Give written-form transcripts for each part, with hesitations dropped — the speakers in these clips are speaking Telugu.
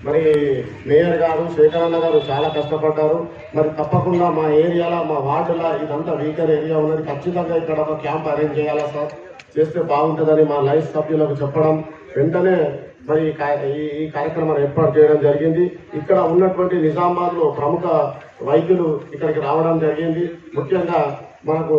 మరి మేయర్ గారు శేఖరన్న గారు చాలా కష్టపడ్డారు. మరి తప్పకుండా మా ఏరియాలో మా వార్డులో ఇదంతా వీకర్ ఏరియా ఉన్నది, ఖచ్చితంగా ఇక్కడ ఒక క్యాంప్ అరేంజ్ చేయాలా సార్, చేస్తే బాగుంటుందని మా లైఫ్ సభ్యులకు చెప్పడం వెంటనే మరి ఈ కార్యక్రమం ఏర్పాటు చేయడం జరిగింది. ఇక్కడ ఉన్నటువంటి నిజామాబాద్లో ప్రముఖ వైద్యులు ఇక్కడికి రావడం జరిగింది. ముఖ్యంగా మనకు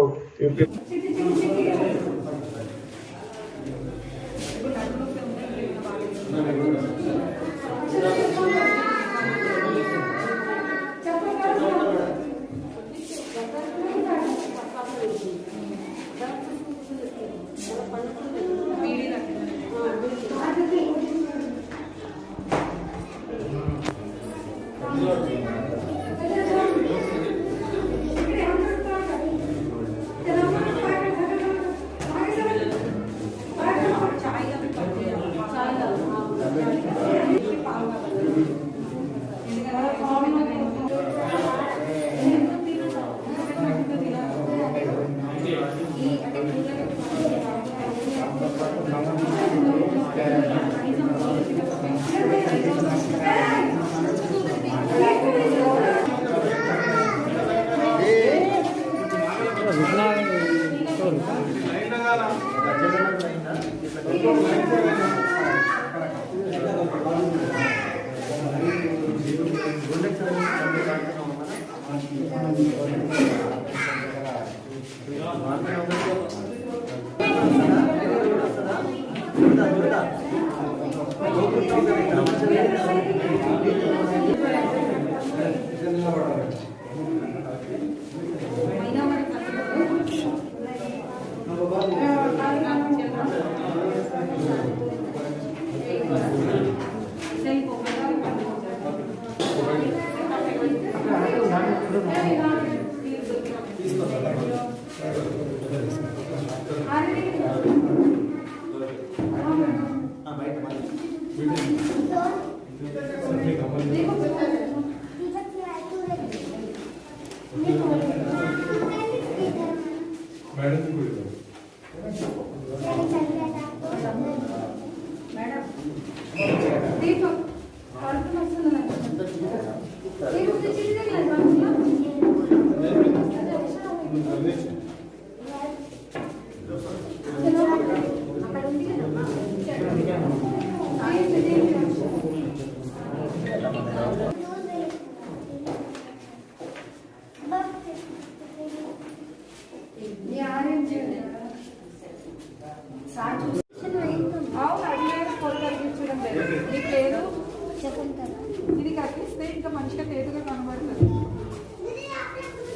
ఇది కట్టిస్తే ఇంకా మంచిగా తేదగా కనబడుతుంది.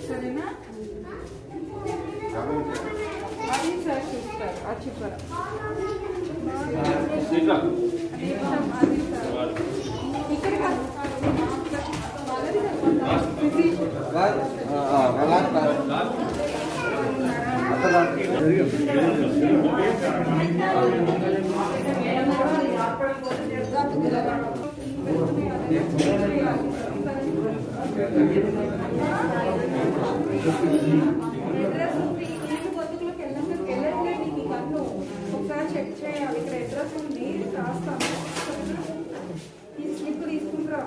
సరేనా? అది సార్ చూస్తారు ఆ చిప్పర ఇక్కడ ఒకసారి చెక్ చేయాలి. ఇక్కడ అడ్రస్ ఉంది, రాస్తాను. ఈ స్లిప్ తీసుకుంటారా?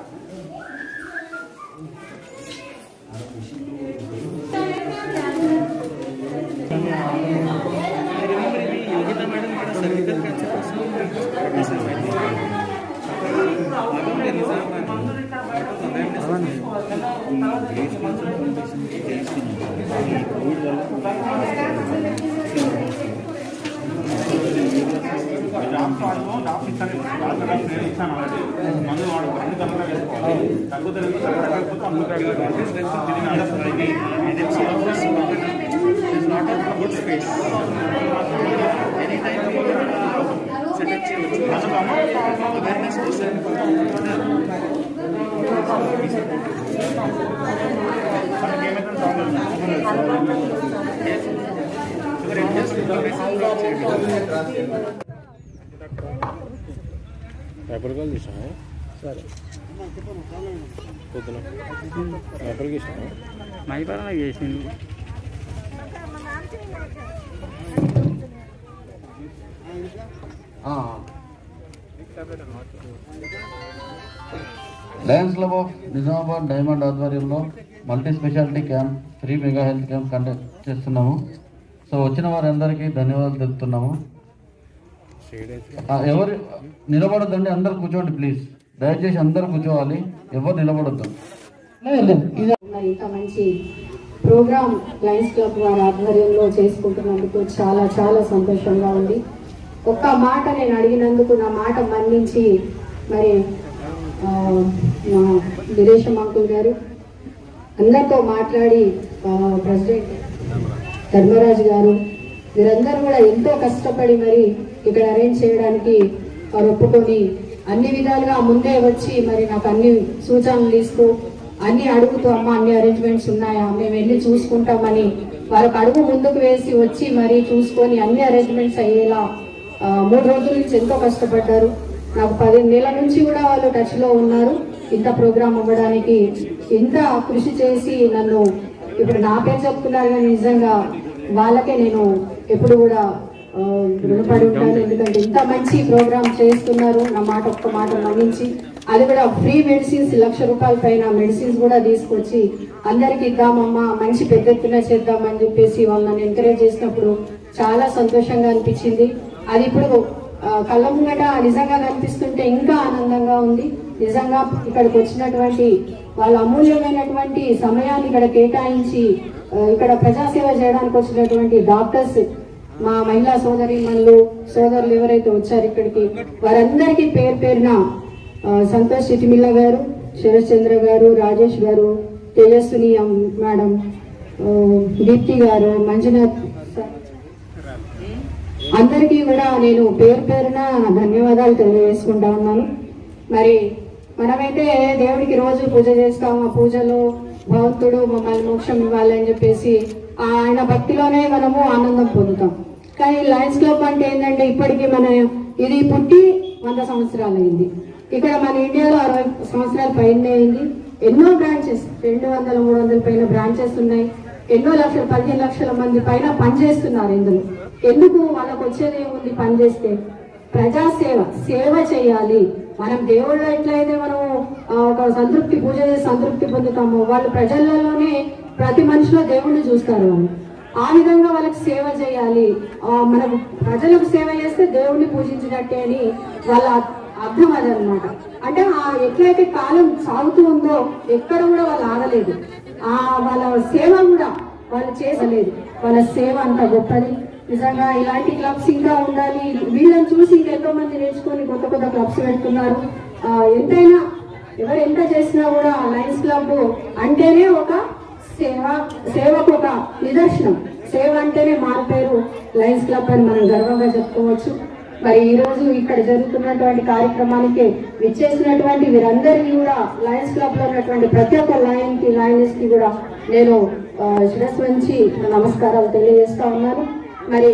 పేపర్ తీసాను సరే పొద్దున పేపర్కి ఇస్తాను మైపాలన చేసింది. Lions club of Nizamabad diamond ఆధ్వర్యంలో multi speciality camp free mega health camp conduct చేస్తున్నాము. సో వచ్చిన వారందరికీ ధన్యవాదాలు తెలుపుతున్నాము. ఎవరు నిలబడొద్దండి, అందరు కూర్చోండి ప్లీజ్. దయచేసి అందరు కూర్చోవాలి, ఎవరు నిలబడొద్దు. ఇంత మంచి ప్రోగ్రామ్ లయన్స్ క్లబ్ వారి ఆధ్వర్యంలో చేసుకుంటున్నందుకు చాలా చాలా సంతోషంగా ఉంది. ఒక్క మాట నేను అడిగినందుకు నా మాట మన్నించి మరి మా విదేశం అంకుల్ గారు అందరితో మాట్లాడి ప్రెసిడెంట్ ధర్మరాజు గారు వీరందరూ కూడా ఎంతో కష్టపడి మరి ఇక్కడ అరేంజ్ చేయడానికి వారు ఒప్పుకొని అన్ని విధాలుగా ముందే వచ్చి మరి నాకు అన్ని సూచనలు ఇస్తూ అన్ని అడుగుతూ అమ్మ అన్ని అరేంజ్మెంట్స్ ఉన్నాయా, మేము వెళ్ళి చూసుకుంటామని వారికి అడుగు ముందుకు వేసి వచ్చి మరి చూసుకొని అన్ని అరేంజ్మెంట్స్ అయ్యేలా 3 రోజుల నుంచి ఎంతో కష్టపడ్డారు. నాకు 10 నెలల నుంచి కూడా వాళ్ళు టచ్లో ఉన్నారు. ఇంత ప్రోగ్రామ్ అవ్వడానికి ఇంత కృషి చేసి నన్ను ఇప్పుడు నా పేరు చెప్తున్నారు కానీ నిజంగా వాళ్ళకే నేను ఎప్పుడు కూడా రుణపడి ఉంటాను. ఎందుకంటే ఇంత మంచి ప్రోగ్రామ్ చేస్తున్నారు. నా మాట ఒక్క మాట మన్నించి అది కూడా ఫ్రీ మెడిసిన్స్ 1,00,000 రూపాయల పైన మెడిసిన్స్ కూడా తీసుకొచ్చి అందరికి ఇద్దామమ్మా, మంచి పెద్ద ఎత్తున చేద్దామని చెప్పేసి వాళ్ళని ఎంకరేజ్ చేసినప్పుడు చాలా సంతోషంగా అనిపించింది. అది ఇప్పుడు కళ్ళ ముంగట నిజంగా కనిపిస్తుంటే ఇంకా ఆనందంగా ఉంది. నిజంగా ఇక్కడికి వచ్చినటువంటి వాళ్ళ అమూల్యమైనటువంటి సమయాన్ని ఇక్కడ కేటాయించి ఇక్కడ ప్రజాసేవ చేయడానికి వచ్చినటువంటి డాక్టర్స్, మా మహిళా సోదరులు ఎవరైతే వచ్చారు ఇక్కడికి వారందరికీ పేరు పేరున సంతోష్ చిటిమిల్ల గారు, శరత్ చంద్ర గారు, రాజేష్ గారు, తేజస్విని మేడం, దీప్తి గారు, మంజునాథ్, అందరికీ కూడా నేను పేరు పేరున ధన్యవాదాలు తెలియజేసుకుంటా ఉన్నాను. మరి మనమైతే దేవుడికి రోజు పూజ చేస్తాం. ఆ పూజలో భగవంతుడు మమ్మల్ని మోక్షం ఇవ్వాలని చెప్పేసి ఆయన భక్తిలోనే మనము ఆనందం పొందుతాం. కానీ లయన్స్ క్లబ్ అంటే ఏంటంటే ఇప్పటికీ మన ఇది పుట్టి 100 సంవత్సరాలు అయింది. ఇక్కడ మన ఇండియాలో 60 సంవత్సరాల పైన అయింది. ఎన్నో బ్రాంచెస్ 200, 300 పైన బ్రాంచెస్ ఉన్నాయి. ఎన్నో లక్షలు 15 లక్షల మంది పైన పనిచేస్తున్నారు ఇందులో. ఎందుకు వాళ్ళకు వచ్చేది ఏముంది? పనిచేస్తే సేవ చేయాలి. మనం దేవుళ్ళు ఎట్లయితే మనం ఒక సంతృప్తి పూజ చేసి సంతృప్తి పొందుతామో వాళ్ళు ప్రజలలోనే ప్రతి మనిషిలో దేవుణ్ణి చూస్తారు. వాళ్ళు ఆ విధంగా వాళ్ళకి సేవ చేయాలి. మనకు ప్రజలకు సేవ చేస్తే దేవుణ్ణి పూజించినట్టే అని వాళ్ళ అర్థం అదనమాట. అంటే ఎట్లయితే కాలం సాగుతూ ఉందో ఎక్కడ కూడా వాళ్ళు ఆగలేదు. వాళ్ళ సేవ కూడా వాళ్ళు చేసలేదు. వాళ్ళ సేవ అంత గొప్పది. నిజంగా ఇలాంటి క్లబ్స్ ఇంకా ఉండాలి. వీళ్ళని చూసి ఇంకెంతో మంది నేర్చుకొని కొత్త క్లబ్స్ పెడుతున్నారు. ఎంతైనా ఎవరు ఎంత చేసినా కూడా లయన్స్ క్లబ్ అంటేనే ఒక సేవకు ఒక నిదర్శనం. సేవ అంటేనే మారిపోయారు లయన్స్ క్లబ్ అని మనం గర్వంగా చెప్పుకోవచ్చు. మరి ఈ రోజు ఇక్కడ జరుగుతున్నటువంటి కార్యక్రమానికి విచ్చేసినటువంటి వీరందరికీ కూడా లయన్స్ క్లబ్ లో ఉన్నటువంటి ప్రతి ఒక్క లయన్స్ కి కూడా నేను శిరస్సు నుంచి నమస్కారాలు తెలియజేస్తా ఉన్నాను. మరి